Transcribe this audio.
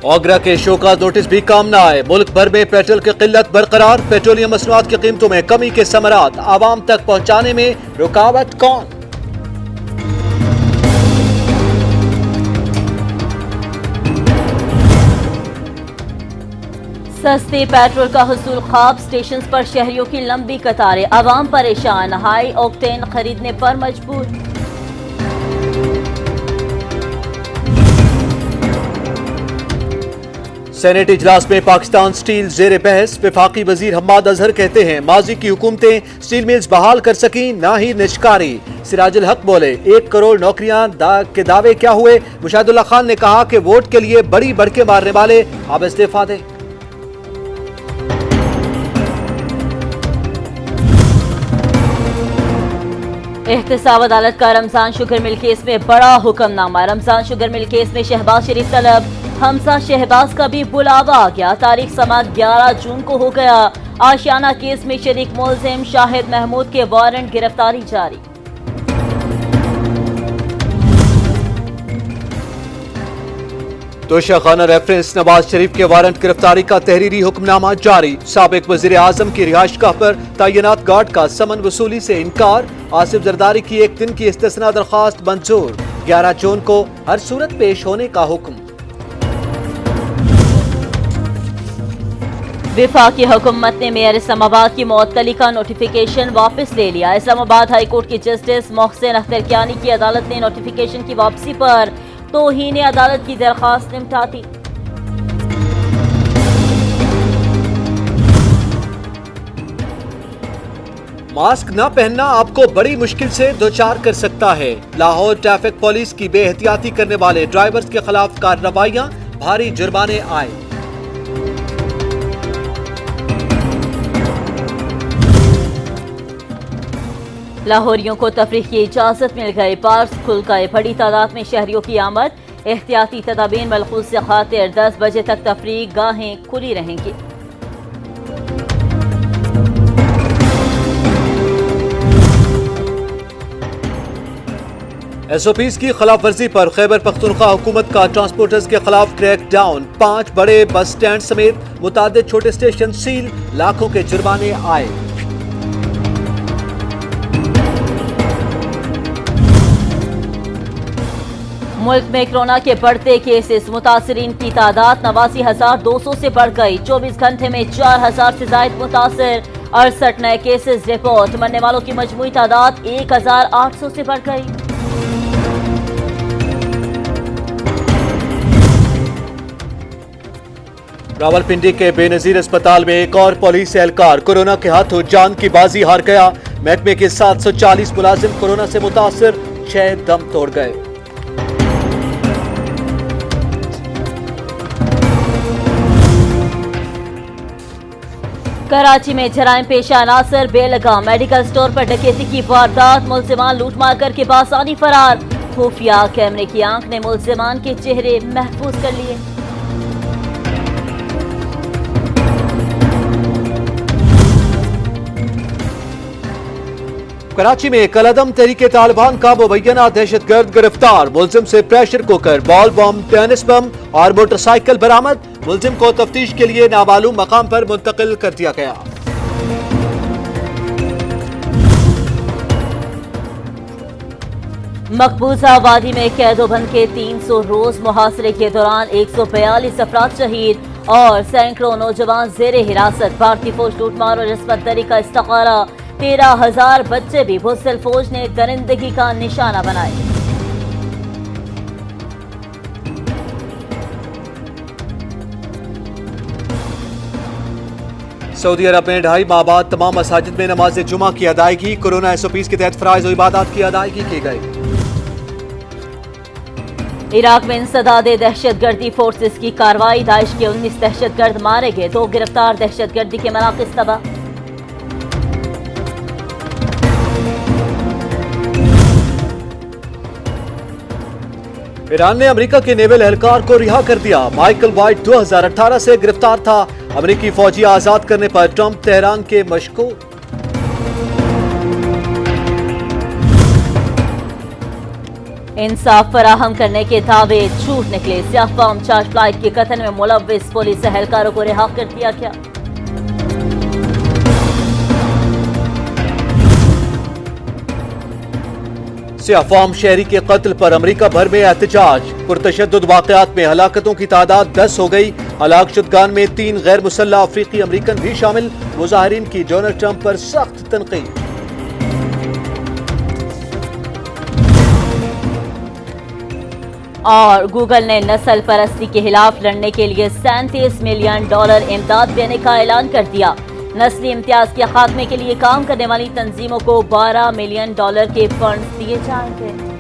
ओगरा के शोका नोटिस भी काम न आए। मुल्क भर में पेट्रोल की किल्लत बरकरार। पेट्रोलियम मसनूआत की कीमतों में कमी के समरात आवाम तक पहुंचाने में रुकावट कौन? सस्ते पेट्रोल का हुसूल ख्वाब। स्टेशन पर शहरियों की लंबी कतारें। आवाम परेशान। हाई ऑक्टेन खरीदने पर मजबूर। सेनेट इजलास में पाकिस्तान स्टील जेर बहस। वफाकी वजीर हम्माद अजहर कहते हैं माजी की हुकूमतें स्टील मिल्स बहाल कर सकी ना ही निष्कारी। सिराजुल हक बोले 1 करोड़ नौकरियां के दावे क्या हुए। मुशाहिदुल्लाह खान ने कहा कि वोट के लिए बड़ी बढ़के मारने वाले अब इस्तीफा दें। एहतसाब अदालत का रमजान शुगर मिल केस में बड़ा hukamnama. Ramzan sugar mill case में शहबाज शरीफ तलब। हमसा शहबाज का भी बुलावा आ गया। तारीख समात 11 जून को हो गया। आशियाना केस में शरीक मुलजिम शाहिद महमूद के वारंट गिरफ्तारी जारी। तोशाखाना रेफरेंस नवाज शरीफ के वारंट गिरफ्तारी का तहरीरी हुक्मनामा जारी। साबिक वजीर आजम की रिहाइशगाह पर तैनात गार्ड का समन वसूली से इनकार। आसिफ जरदारी की 1 दिन की इस्तिस्ना दरख्वास्त मंजूर। 11 जून को हर सूरत पेश होने का हुक्म। वफाकी हुकूमत ने मेयर इस्लामाबाद की मुअत्तली का नोटिफिकेशन वापस ले लिया। इस्लामाबाद हाई कोर्ट की जस्टिस मोहसिन अख्तर कियानी की अदालत ने नोटिफिकेशन की वापसी पर तौहीन अदालत की दरख्वास्त निपटाती। मास्क न पहनना आपको बड़ी मुश्किल से दोचार कर सकता है। लाहौर ट्रैफिक पुलिस की बेहतियाती करने वाले ड्राइवर्स के खिलाफ कार्रवाइयां। भारी जुर्माने आए। लाहौरियों को तफरीह की इजाजत मिल गई। पार्क खुल गए। बड़ी तादाद में शहरियों की आमद। एहतियाती तदाबीर मलखूज से खातिर 10 बजे तक तफरीह गाहें खुली रहेंगी। SOPs की खिलाफ वर्जी पर खैबर पख्तूनख्वा हुकूमत का ट्रांसपोर्टर्स के खिलाफ क्रैक डाउन। 5 बड़े बस स्टैंड समेत मुतादिद छोटे स्टेशन सील। लाखों के जुर्माने आए। मुल्क में कोरोना के बढ़ते केसेस। मुतासरीन की तादाद 89,200 से बढ़ गई। 24 घंटे में 4,000 से जायद मुतासर। 68 नए केसेस रिपोर्ट। मरने वालों की मजमूई तादाद 1,800 से बढ़ गई। रावलपिंडी के बेनजीर अस्पताल में एक और पुलिस एहलकार कोरोना के हाथों जान की बाजी हार गया। महकमे के 740 मुलाजिम कोरोना से मुतासर। 6 दम तोड़ गए। कराची में जराइम पेशा नासर बेलगाम मेडिकल स्टोर पर डकैती की वारदात। मुलजिमान लूट मार कर के बासानी फरार। खुफिया कैमरे की आंख ने मुलजिमान के चेहरे महफूज कर लिए। कराची में कलअदम तहरीके तालिबान का मुबैना दहशतगर्द गिरफ्तार। मुलजिम से प्रेशर कुकर, बॉल बम, टेनिस बम और मोटरसाइकिल बरामद। मुलजिम को तफ्तीश के लिए नामालूम मकाम पर मुंतकिल कर दिया गया। मकबूजा वादी में कैदोबंद के 300 रोज मुहासरे के दौरान 142 अफराद शहीद और सैकड़ों नौजवान जेर हिरासत। भारतीय फौज लूटमार और इस्मत दरी का इस्तिखारा। 13,000 बच्चे भी बुज़दिल फौज ने दरिंदगी का निशाना बनाए। सऊदी अरब में 2.5 माह बाद तमाम मसाजिद में नमाज जुमा की अदायगी। कोरोना SOPs के तहत फराइज और इबादत की अदायगी की गई। इराक में इंसदाद दहशतगर्दी फोर्सेस की कार्रवाई। दाइश के 19 दहशतगर्द मारे गए। 2 गिरफ्तार। दहशतगर्दी के मराकज़ तबाह। ईरान ने अमेरिका के नेवल एहलकार को रिहा कर दिया। माइकल वाइट 2018 से गिरफ्तार था। अमेरिकी फौजी आजाद करने पर ट्रंप तेहरान के मशकूक। इंसाफ फराहम करने के दावे झूठ निकले। सियाह फॉर्म चार्ज फ्लाइट के कत्ल में मुलव्विस पुलिस एहलकारों को रिहा कर दिया गया। सियाह फॉर्म शहरी के कत्ल पर अमेरिका भर में एहतजाज। पुरतशद्दुद वाकयात में हलाकतों की तादाद 10 हो गई। हलाक शुदगान में 3 गैर मुसल्लह अफ्रीकी अमरीकन भी शामिल। मुजाहिरीन की डोनाल्ड ट्रंप पर सख्त तनकीद। और गूगल ने नस्ल परस्ती के खिलाफ लड़ने के लिए $37 मिलियन इमदाद देने का ऐलान कर दिया। नस्ली इम्तियाज के खात्मे के लिए काम करने वाली तंजीमों को $12 मिलियन के फंड दिए जाएंगे।